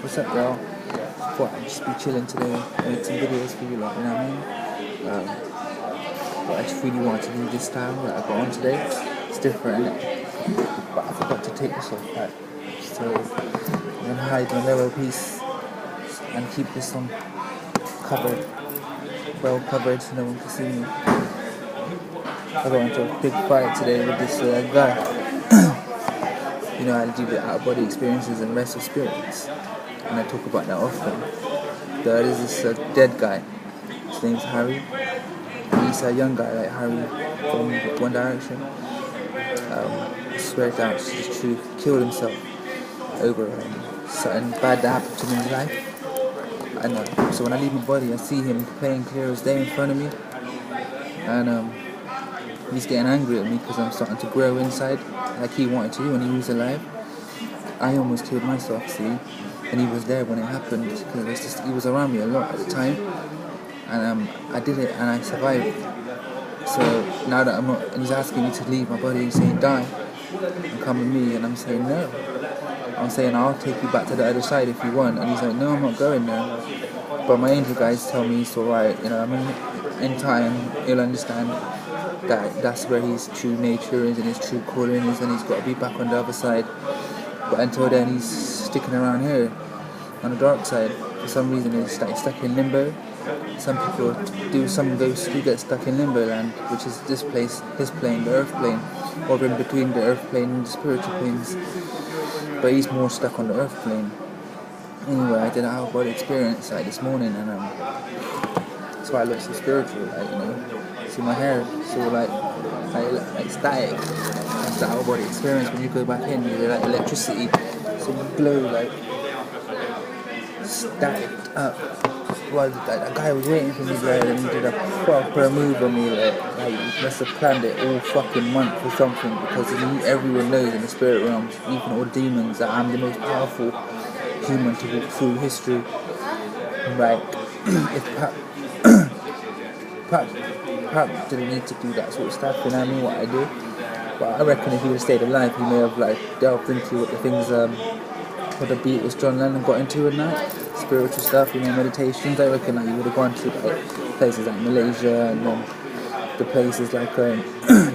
What's up, y'all? Thought I'd just be chilling today, make some videos for you, like, you know what I mean? But I just really wanted to do this style that I got on today. It's different, innit? But I forgot to take this off, right? So I'm gonna hide my lower piece and keep this one covered, well covered, so no one can see me. I got into a big fight today with this guy. You know, I do the out-of-body experiences and rest of spirits, and I talk about that often. There is this dead guy. His name's Harry. He's a young guy like Harry from One Direction. I swear down, it's the truth. Killed himself over something bad that happened to him in his life. And so when I leave my body, I see him playing clear as day in front of me, and he's getting angry at me because I'm starting to grow inside like he wanted to when he was alive. I almost killed myself, see, and he was there when it happened because he was around me a lot at the time, and I did it and I survived. So now that I'm not, and he's asking me to leave my body and saying die and come with me, and I'm saying no. I'm saying I'll take you back to the other side if you want, and he's like, no, I'm not going there. But my angel guys tell me it's alright, you know. I mean, in time he'll understand that that's where his true nature is and his true calling is, and he's got to be back on the other side. But until then, he's sticking around here on the dark side. For some reason, he's stuck in limbo. Some people do, some ghosts do get stuck in limbo land, which is this place, his plane, the earth plane, or in between the earth plane and the spiritual planes. But he's more stuck on the earth plane. Anyway, I did an out-of-body experience like this morning, and that's why I look so spiritual, like, you know. See my hair, so like static. That's the out-of-body experience. When you go back in, you're like electricity, so you glow like static up. Well, that guy was waiting for me there, and he did a proper move on me, like he must have planned it all fucking month or something, because everyone knows in the spirit realms, even all demons, that I'm the most powerful human to walk through history. Like, if Pat didn't need to do that sort of stuff, you know what I mean, what I do. But I reckon if he would have stayed alive, he may have like delved into what the things, what the Beatles, John Lennon got into at night, spiritual stuff, you know, meditations. I reckon that he would have gone to like places like Malaysia, and then the places like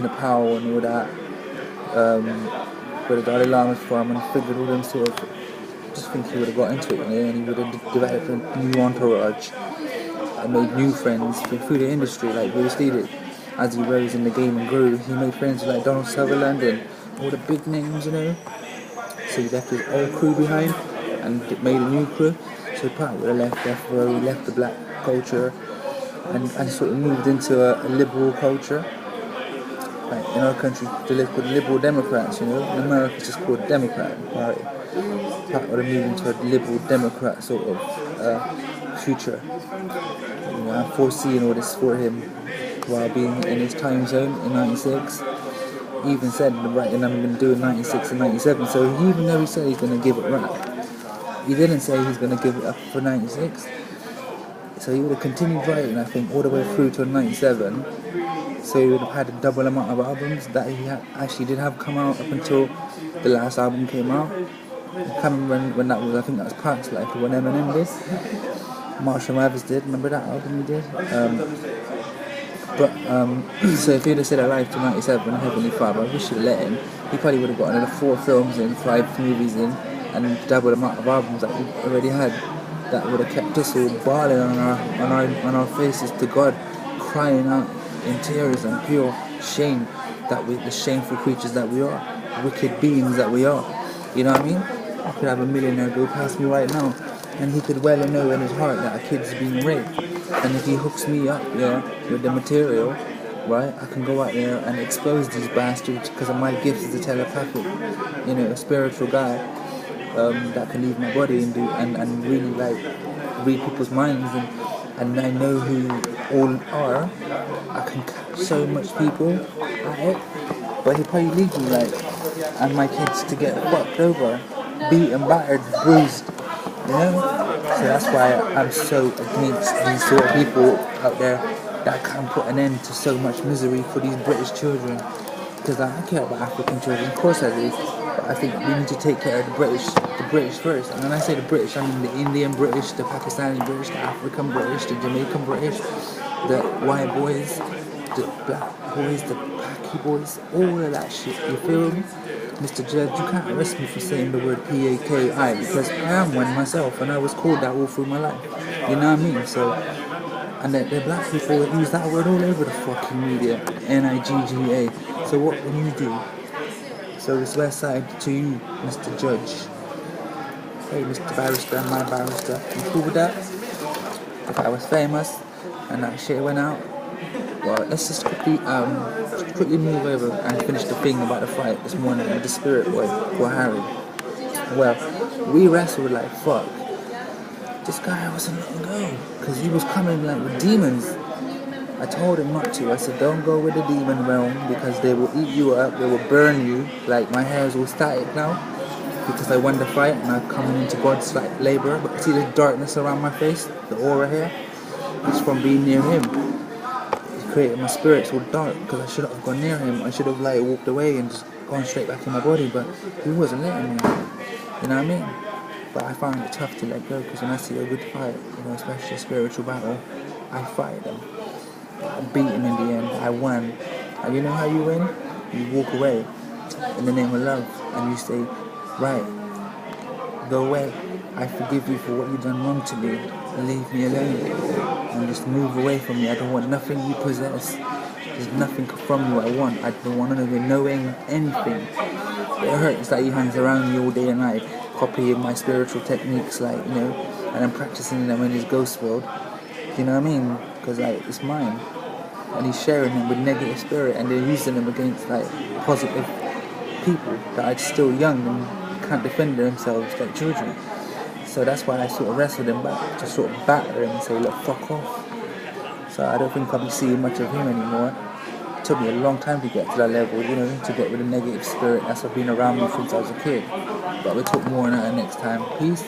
Nepal and all that, where the Dalai Lama's from, and figured all them sort of. Just think he would have got into it, you know, and he would have developed a new entourage. I made new friends through the industry, like Bruce Lee did. As he rose in the game and grew, he made friends with like Donald Sutherland and all the big names, you know. So he left his old crew behind and made a new crew. So Pat would have left Death Row, left the black culture, and sort of moved into a liberal culture. Like in our country, they're called liberal Democrats, you know. In America, it's just called Democrat Party. Pat would have moved into a liberal Democrat sort of future. You know, I'm foreseeing all this for him while being in his time zone in 96. He even said, right, and I'm going to do in 96 and 97. So even though he said he's going to give it rap, he didn't say he's going to give it up for 96. So he would have continued writing, I think, all the way through to 97. So he would have had a double amount of albums that he actually did have come out up until the last album came out. I can't remember when that was. I think that was Park's Life, when Eminem did. Marshall Mathers did. Remember that album he did? So if he'd have said alive to 97, Heavenly Father, I wish he'd let him. He probably would have got another 4 films in, 5 movies in, and double the amount of albums that we already had. That would have kept us all bawling on our faces to God, crying out in tears and pure shame that the shameful creatures that we are, wicked beings that we are. You know what I mean? I could have a millionaire go past me right now, and he could well know in his heart that a kid's being raped. And if he hooks me up, with the material, right, I can go out there and expose these bastards because of my gifts as a telepathic, a spiritual guy that can leave my body and do and really like read people's minds, and I know who all are. I can catch so much people at it, but he'll probably leave me and my kids to get fucked over, beaten, battered, bruised, you know? So that's why I'm so against these sort of people out there that can put an end to so much misery for these British children. Because I care about African children, of course I do. But I think we need to take care of the British first. And when I say the British, I mean the Indian British, the Pakistani British, the African British, the Jamaican British, the white boys, the black boys, the Paki boys, all of that shit. You feel me? Mr. Judge, you can't arrest me for saying the word P-A-K-I because I am one myself and I was called that all through my life. You know what I mean? So, and the black people that use that word all over the fucking media, N-I-G-G-A. So what can you do? So it's west side to you, Mr. Judge. Hey, Mr. Barrister, my barrister. You cool with that? If I was famous and that shit went out, well, let's just quickly move over and finish the thing about the fight this morning with the spirit boy, for Harry. Well, we wrestled like fuck. This guy wasn't letting go because he was coming like with demons. I told him not to. I said, don't go with the demon realm because they will eat you up, they will burn you. Like my hair is all static now because I won the fight and I'm coming into God's like labor. But see the darkness around my face, the aura here, it's from being near him. Created my spirits all dark because I should have gone near him. I should have like walked away and just gone straight back in my body, but he wasn't letting me. You know what I mean? But I found it tough to let go because when I see a good fight, you know, especially a spiritual battle, I fight them. I beat him in the end. I won. And you know how you win? You walk away in the name of love and you say, right, go away. I forgive you for what you've done wrong to me. Leave me alone. And just move away from me. I don't want nothing you possess. There's nothing from you I want. I don't want to know anything. It hurts that he hangs around me all day and night, copying my spiritual techniques, like, you know, and I'm practicing them in his ghost world. You know what I mean? Because like it's mine, and he's sharing them with negative spirit, and they're using them against like positive people that are still young and can't defend themselves like children. So that's why I sort of wrestled him back, to sort of batter him and say, look, fuck off. So I don't think I'll be seeing much of him anymore. It took me a long time to get to that level, you know, to get rid of negative spirit. That's what's been around me since I was a kid. But we'll talk more on that next time. Peace.